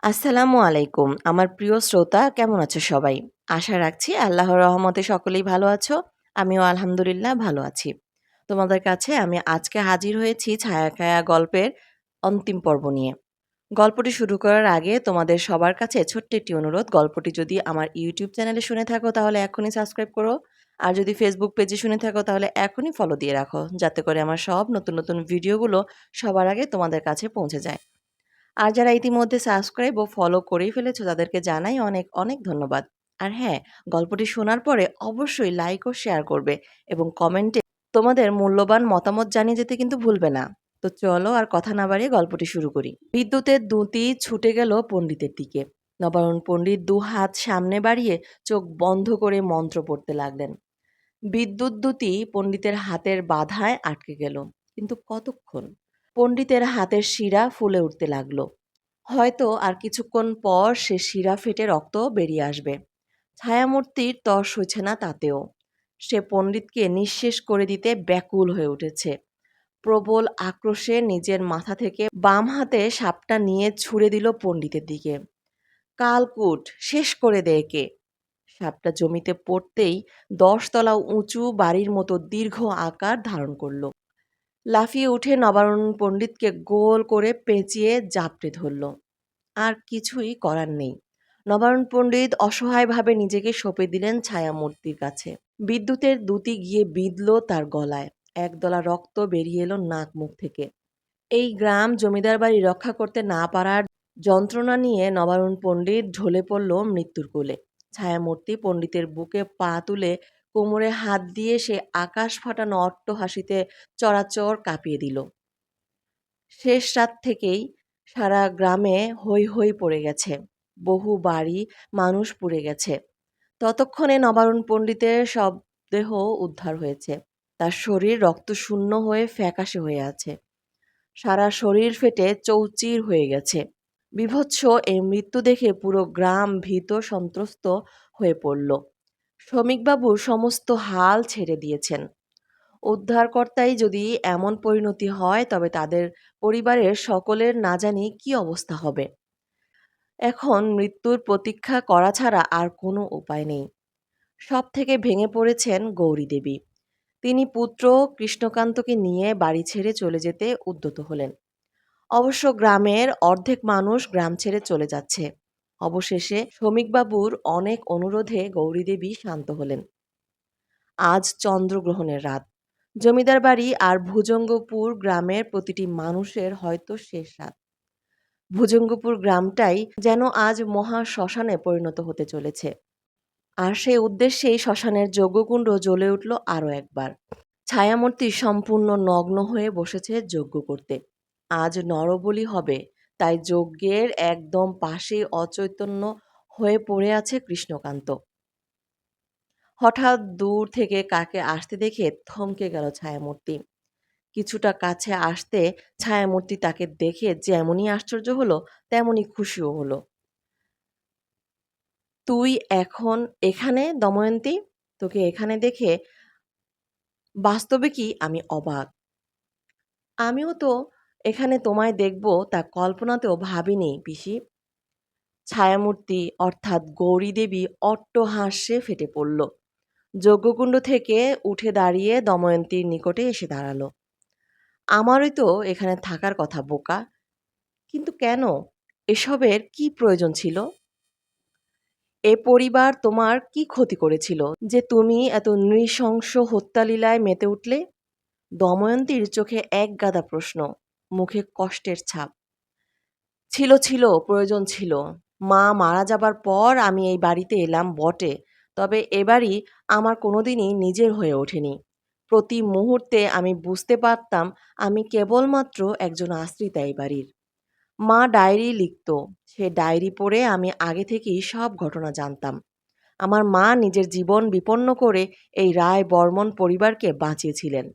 আসসালামু আলাইকুম। আমার প্রিয় শ্রোতা কেমন আছো সবাই? আশা রাখছি আল্লাহর রহমতে সকলেই ভালো আছো। আমিও আলহামদুলিল্লাহ ভালো আছি। তোমাদের কাছে আমি আজকে হাজির হয়েছি ছায়াখায়া গল্পের অন্তিম পর্ব নিয়ে। গল্পটি শুরু করার আগে তোমাদের সবার কাছে ছোট্ট একটি অনুরোধ, গল্পটি যদি আমার ইউটিউব চ্যানেলে শুনে থাকো তাহলে এখনই সাবস্ক্রাইব করো। আর যদি ফেসবুক পেজে শুনে থাকো তাহলে এখনই ফলো দিয়ে রাখো, যাতে করে আমার সব নতুন নতুন ভিডিওগুলো সবার আগে তোমাদের কাছে পৌঁছে যায়। আর যারা ইতিমধ্যে সাবস্ক্রাইব ও ফলো করেই ফেলেছো তাদেরকে জানাই অনেক অনেক ধন্যবাদ। আর হ্যাঁ, গল্পটি শোনার পরে অবশ্যই লাইক ও শেয়ার করবে এবং কমেন্টে তোমাদের মূল্যবান মতামত জানিয়ে যেতে কিন্তু ভুলবে না। তো চলো আর কথা না বাড়িয়ে গল্পটি শুরু করি। বিদ্যুতের দুতি ছুটে গেল পণ্ডিতের দিকে। নবারুণ পণ্ডিত দুহাত সামনে বাড়িয়ে চোখ বন্ধ করে মন্ত্র পড়তে লাগলেন। বিদ্যুৎ দুতি পণ্ডিতের হাতের বাধায় আটকে গেল। কিন্তু কতক্ষণ? পণ্ডিতের হাতের শিরা ফুলে উঠতে লাগলো। হয়তো আর কিছুক্ষণ পর সে শিরা ফেটে রক্ত বেরিয়ে আসবে। ছায়ামূর্তির তর সইছে না তাতেও। সে পণ্ডিতকে নিঃশেষ করে দিতে ব্যাকুল হয়ে উঠেছে। প্রবল আক্রোশে নিজের মাথা থেকে বাম হাতে সাপটা নিয়ে ছুঁড়ে দিল পণ্ডিতের দিকে। কালকুট, শেষ করে দে একে! সাপটা জমিতে পড়তেই ১০ তলা উঁচু বাড়ির মতো দীর্ঘ আকার ধারণ করল। লাফিয়ে উঠে নবারুণ পণ্ডিতকে গোল করে পেঁচিয়ে জাপটে ধরল। আর কিছুই করার নেই। নবারুণ পণ্ডিত অসহায়ভাবে নিজেকে সঁপে দিলেন ছায়ামূর্তির কাছে। বিদ্যুতের দুতি গিয়ে বিঁধল তার গলায়। একদলা রক্ত বেরিয়ে এলো নাক মুখ থেকে। এই গ্রাম জমিদার বাড়ি রক্ষা করতে না পারার যন্ত্রণা নিয়ে নবারুণ পণ্ডিত ঢলে পড়ল মৃত্যুর কোলে। ছায়ামূর্তি পণ্ডিতের বুকে পা তুলে কোমরে হাত দিয়ে সে আকাশ ফাটানো অট্টহাসিতে চরাচর কাঁপিয়ে দিল। শেষ রাত থেকেই সারা গ্রামে হৈ হৈ পড়ে গেছে। বহু বাড়ি, মানুষ পুড়ে গেছে। ততক্ষণে নবারুণ পণ্ডিতের সব দেহ উদ্ধার হয়েছে। তার শরীর রক্তশূন্য হয়ে ফ্যাকাশে হয়ে আছে। সারা শরীর ফেটে চৌচির হয়ে গেছে। বীভৎস এই মৃত্যু দেখে পুরো গ্রাম ভীত সন্ত্রস্ত হয়ে পড়ল। শ্রমিকবাবু সমস্ত হাল ছেড়ে দিয়েছেন। উদ্ধারকর্তাই যদি এমন পরিণতি হয় তবে তাদের পরিবারের সকলের না জানি কি অবস্থা হবে। এখন মৃত্যুর প্রতীক্ষা করা ছাড়া আর কোনো উপায় নেই। সব থেকে ভেঙে পড়েছেন গৌরীদেবী। তিনি পুত্র কৃষ্ণকান্তকে নিয়ে বাড়ি ছেড়ে চলে যেতে উদ্যত হলেন। অবশ্য গ্রামের অর্ধেক মানুষ গ্রাম ছেড়ে চলে যাচ্ছে। অবশেষে শ্রমিকবাবুর অনেক অনুরোধে গৌরীদেবী শান্ত হলেন। আজ চন্দ্রগ্রহণের রাত। জমিদার বাড়ি আর ভুজঙ্গপুর গ্রামের প্রতিটি মানুষের হয়তো শেষ রাত। ভুজঙ্গপুর গ্রামটাই যেন আজ মহা শ্মশানে পরিণত হতে চলেছে। আর সেই উদ্দেশ্যেই শ্মশানের যজ্ঞকুণ্ড জ্বলে উঠল আরও একবার। ছায়ামূর্তি সম্পূর্ণ নগ্ন হয়ে বসেছে যজ্ঞ করতে। আজ নরবলি হবে, তাই যজ্ঞের একদম পাশেই অচৈতন্য হয়ে পড়ে আছে কৃষ্ণকান্ত। হঠাৎ দূর থেকে কাকে আসতে দেখে থমকে গেল ছায়ামূর্তি। কিছুটা কাছে আসতে ছায়ামূর্তি তাকে দেখে যেমনই আশ্চর্য হলো তেমনই খুশিও হলো। তুই এখন এখানে দময়ন্তী? তোকে এখানে দেখে বাস্তবে কি আমি অবাক। আমিও তো এখানে তোমায় দেখব তা কল্পনাতেও ভাবিনি পিসি। ছায়ামূর্তি অর্থাৎ গৌরীদেবী অট্টহাস্যে ফেটে পড়ল। যজ্ঞকুণ্ড থেকে উঠে দাঁড়িয়ে দময়ন্তীর নিকটে এসে দাঁড়ালো। আমারই তো এখানে থাকার কথা বোকা, কিন্তু কেন? এসবের কি প্রয়োজন ছিল? এ পরিবার তোমার কি ক্ষতি করেছিল যে তুমি এত নৃশংস হত্যালীলায় মেতে উঠলে? দময়ন্তীর চোখে একগাদা প্রশ্ন, মুখে কষ্টের ছাপ। ছিল ছিল, প্রয়োজন ছিল। মা মারা যাবার পর আমি এই বাড়িতে এলাম বটে, তবে এ বাড়ি আমার কোনোদিনই নিজের হয়ে ওঠেনি। প্রতি মুহূর্তে আমি বুঝতে পারতাম আমি কেবলমাত্র একজন আশ্রিতা এই বাড়ির। মা ডায়েরি লিখত, সে ডায়েরি পড়ে আমি আগে থেকেই সব ঘটনা জানতাম। আমার মা নিজের জীবন বিপন্ন করে এই রায় বর্মন পরিবারকে বাঁচিয়েছিলেন,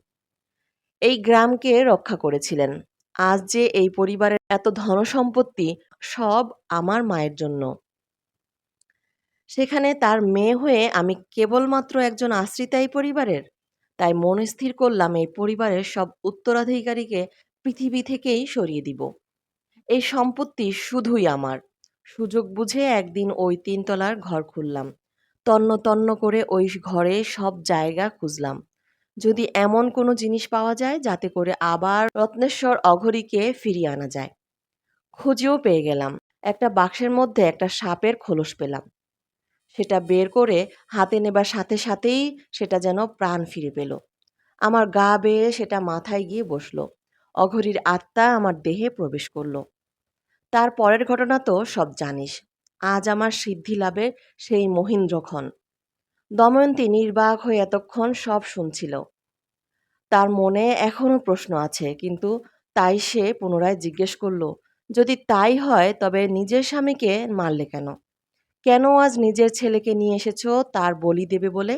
এই গ্রামকে রক্ষা করেছিলেন। আজ যে এই পরিবারের এত ধনসম্পত্তি, সব আমার মায়ের জন্য। সেখানে তার মেয়ে হয়ে আমি কেবলমাত্র একজন আশ্রিতা এই পরিবারের। তাই মন স্থির করলাম এই পরিবারের সব উত্তরাধিকারীকে পৃথিবী থেকেই সরিয়ে দিব। এই সম্পত্তি শুধুই আমার। সুযোগ বুঝে একদিন ওই ৩ তলার ঘর খুললাম। তন্ন তন্ন করে ওই ঘরে সব জায়গা খুঁজলাম। যদি এমন কোনো জিনিস পাওয়া যায় যাতে করে আবার রত্নেশ্বর অঘরীকে ফিরিয়ে আনা যায়। খুঁজেও পেয়ে গেলাম। একটা বাক্সের মধ্যে একটা সাপের খোলস পেলাম। সেটা বের করে হাতে নেবার সাথে সাথেই সেটা যেন প্রাণ ফিরে পেল। আমার গা বেয়ে সেটা মাথায় গিয়ে বসল। অঘরীর আত্মা আমার দেহে প্রবেশ করল। তার পরের ঘটনা তো সব জানিস। আজ আমার সিদ্ধি লাভের সেই মহীন্দ্রক্ষণ। দময়ন্তী নির্বাক হয়ে এতক্ষণ সব শুনছিল। তার মনে এখনো প্রশ্ন আছে, কিন্তু তাই সে পুনরায় জিজ্ঞেস করল, যদি তাই হয় তবে নিজের স্বামীকে মারলে কেন? কেন আজ নিজের ছেলেকে নিয়ে এসেছ তার বলি দেবে বলে?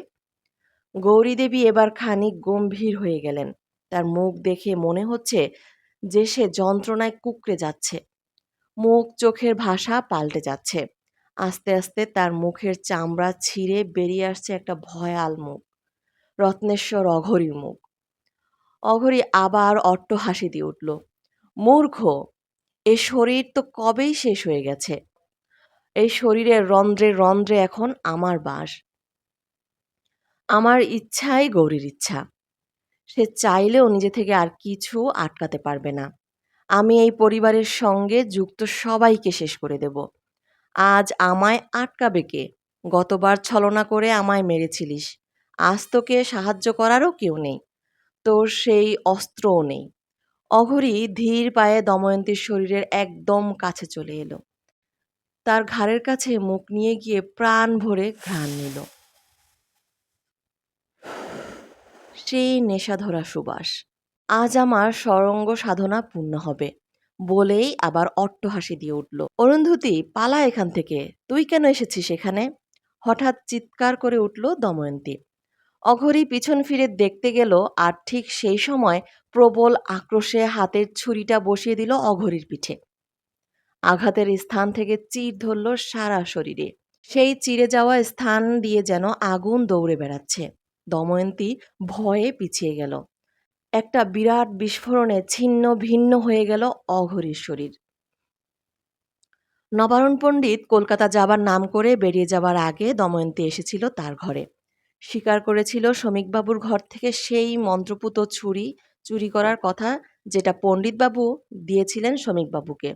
গৌরীদেবী এবার খানিক গম্ভীর হয়ে গেলেন। তার মুখ দেখে মনে হচ্ছে যে সে যন্ত্রণায় কুঁকড়ে যাচ্ছে। মুখ চোখের ভাষা পাল্টে যাচ্ছে। আস্তে আস্তে তার মুখের চামড়া ছিঁড়ে বেরিয়ে আসছে একটা ভয়াল মুখ। রত্নেশ্বর অঘরীর মুখ। অঘরী আবার অট্টহাসি দিয়ে উঠল। মূর্খ! এ শরীর তো কবেই শেষ হয়ে গেছে। এই শরীরের রন্ধ্রে রন্ধ্রে এখন আমার বাস। আমার ইচ্ছাই গৌরীর ইচ্ছা। সে চাইলেও নিজে থেকে আর কিছু আটকাতে পারবে না। আমি এই পরিবারের সঙ্গে যুক্ত সবাইকে শেষ করে দেব। আজ আমায় আটকাবে কে? গতবার ছলনা করে আমায় মেরেছিলিস। আজ তোকে সাহায্য করারও কেউ নেই। তোর সেই অস্ত্রও নেই। অঘরী ধীর পায়ে দময়ন্তীর শরীরের একদম কাছে চলে এলো। তার ঘাড়ের কাছে মুখ নিয়ে গিয়ে প্রাণ ভরে ঘ্রাণ নিল। সেই নেশাধরা সুবাস। আজ আমার সরঙ্গ সাধনা পূর্ণ হবে বলেই আবার অট্টহাসি দিয়ে উঠল। অরুন্ধতী, পালা এখান থেকে। তুই কেন এসেছিস এখানে? হঠাৎ চিৎকার করে উঠল দময়ন্তী। অঘরী পিছন ফিরে দেখতে গেল, আর ঠিক সেই সময় প্রবল আক্রোশে হাতের ছুরিটা বসিয়ে দিল অঘরীর পিঠে। আঘাতের স্থান থেকে চির ধরল সারা শরীরে। সেই চিরে যাওয়া স্থান দিয়ে যেন আগুন দৌড়ে বেড়াচ্ছে। দময়ন্তী ভয়ে পিছিয়ে গেল। একটা বিরাট বিস্ফোরণে ছিন্ন ভিন্ন হয়ে গেল অঘরীর শরীর। নবারুণ পণ্ডিত কলকাতা যাবার নাম করে বেরিয়ে যাবার আগে দময়ন্তী এসেছিল তার ঘরে। স্বীকার করেছিল শমিকবাবুর ঘর থেকে সেই মন্ত্রপুত ছুরি চুরি করার কথা, যেটা পণ্ডিতবাবু দিয়েছিলেন শমিকবাবুকে।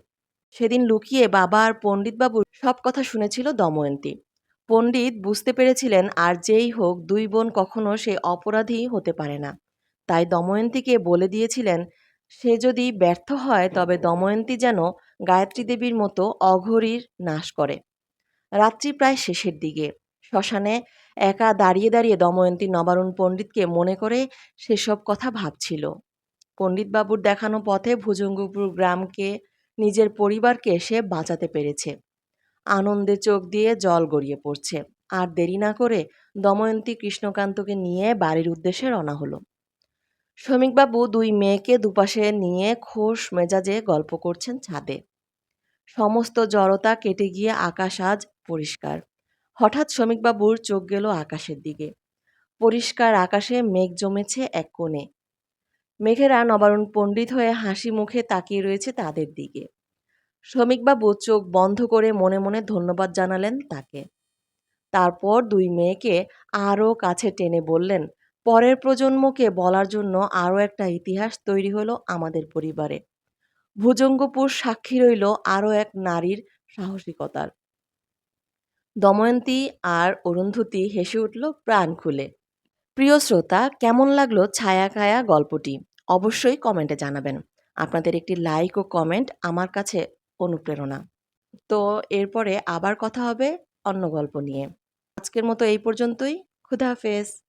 সেদিন লুকিয়ে বাবা আর পণ্ডিতবাবুর সব কথা শুনেছিল দময়ন্তী। পণ্ডিত বুঝতে পেরেছিলেন আর যেই হোক দুই বোন কখনো সে অপরাধী হতে পারে না। তাই দময়ন্তীকে বলে দিয়েছিলেন, সে যদি ব্যর্থ হয় তবে দময়ন্তী যেন গায়ত্রী দেবীর মতো অঘরীর নাশ করে। রাত্রি প্রায় শেষের দিকে শ্মশানে একা দাঁড়িয়ে দাঁড়িয়ে দময়ন্তী নবারুণ পণ্ডিতকে মনে করে সেসব কথা ভাবছিল। পণ্ডিতবাবুর দেখানো পথে ভুজঙ্গপুর গ্রামকে, নিজের পরিবারকে সে বাঁচাতে পেরেছে। আনন্দে চোখ দিয়ে জল গড়িয়ে পড়ছে। আর দেরি না করে দময়ন্তী কৃষ্ণকান্তকে নিয়ে বাড়ির উদ্দেশ্যে রওনা হলো। শমিকবাবু দুই মেয়েকে দুপাশে নিয়ে খোশ মেজাজে গল্প করছেন ছাদে। সমস্ত জড়তা কেটে গিয়ে আকাশ আজ পরিষ্কার। হঠাৎ শমিকবাবুর চোখ গেল আকাশের দিকে। পরিষ্কার আকাশে মেঘ জমেছে এক কোণে। মেঘেরা নবারুণ পণ্ডিত হয়ে হাসি মুখে তাকিয়ে রয়েছে তাদের দিকে। শমিকবাবু চোখ বন্ধ করে মনে মনে ধন্যবাদ জানালেন তাকে। তারপর দুই মেয়েকে আরও কাছে টেনে বললেন, পরের প্রজন্মকে বলার জন্য আরও একটা ইতিহাস তৈরি হলো আমাদের পরিবারে। ভুজঙ্গপুর সাক্ষী রইল আরও এক নারীর সাহসিকতার। দময়ন্তী আর অরুন্ধতী হেসে উঠল প্রাণ খুলে। প্রিয় শ্রোতা, কেমন লাগলো ছায়াকায়া গল্পটি? অবশ্যই কমেন্টে জানাবেন। আপনাদের একটি লাইক ও কমেন্ট আমার কাছে অনুপ্রেরণা। তো এরপরে আবার কথা হবে অন্য গল্প নিয়ে। আজকের মতো এই পর্যন্তই। খুদা হাফেজ।